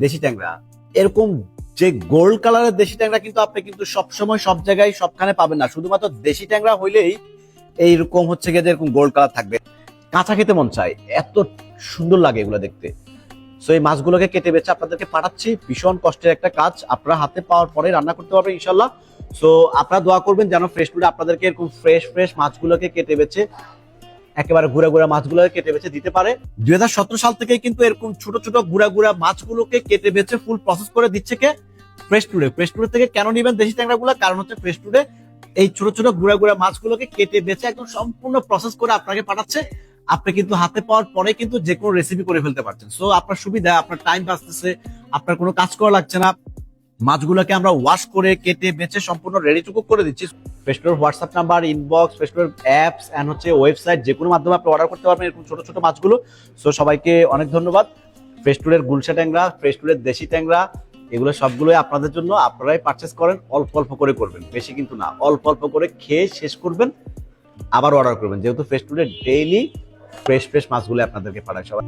দেশি ট্যাংরা, এরকম যে গোল্ড কালারের দেশি ট্যাংরা কিন্তু আপনি কিন্তু সবসময় সব জায়গায় সবখানে পাবেন না। শুধুমাত্র দেশি ট্যাংরা হইলেই এইরকম হচ্ছে গিয়ে যে এরকম গোল্ড কালার থাকবে, কাঁচা খেতে মন চায়, এত সুন্দর লাগে এগুলো দেখতে। সো এই মাছগুলোকে কেটে বেছে আপনাদেরকে পাঠাচ্ছি, ভীষণ কষ্টের একটা কাজ, আপনারা হাতে পাওয়ার পরে রান্না করতে পারবেন ইনশাল্লাহ। সো আপনারা দোয়া করবেন যেন ফ্রেশ ফুডে আপনাদেরকে এরকম ফ্রেশ ফ্রেশ মাছগুলোকে কেটে বেছে, একেবারে গুড়া গুড়া মাছগুলোকে কেটে বেছে দিতে পারে। 2017 সাল থেকে কিন্তু এরকম ছোট ছোট গুড়া গুড়া মাছগুলোকে কেটে বেছে ফুল প্রসেস করে দিচ্ছে কে? ফ্রেশ ফুডে। ফ্রেশ ফুডে থেকে কেন নিবেন দেশি ট্যাংরাগুলো? কারণ হচ্ছে ফ্রেশ ফুডে এই ছোট ছোট গুড়া গুড়া মাছগুলোকে কেটে বেছে একদম সম্পূর্ণ প্রসেস করে আপনাকে পাঠাচ্ছে। আপনি কিন্তু হাতে পাওয়ার পরে কিন্তু যে কোনো রেসিপি করে ফেলতে পারছেন। সো আপনার সুবিধা, আপনার টাইম বাঁচতেছে, আপনার কোনো কাজ করা লাগছে না। মাছগুলোকে আমরা ওয়াশ করে কেটে বেছে সম্পূর্ণ রেডি টু কুক করে দিচ্ছি। ফ্রেশফুডের হোয়াটসঅ্যাপ নাম্বার, ইনবক্স, ফ্রেশফুডের অ্যাপস এন্ড হচ্ছে ওয়েবসাইট, যে কোনো মাধ্যমে আপনি অর্ডার করতে পারবেন এরকম ছোট ছোট মাছগুলো। সো সবাইকে অনেক ধন্যবাদ। ফ্রেশফুডের গুলশা ট্যাংরা, ফ্রেশফুডের দেশি ট্যাংরা, এগুলো সবগুলোই আপনাদের জন্য। আপনারাই পারচেস করেন, অল্প অল্প করে করবেন, বেশি কিন্তু না, অল্প অল্প করে খেয়ে শেষ করবেন, আবার অর্ডার করবেন, যেহেতু ফ্রেশফুডের ডেইলি ফ্রেশ ফ্রেশ মাছগুলো আপনাদেরকে পাঠায় সবাই।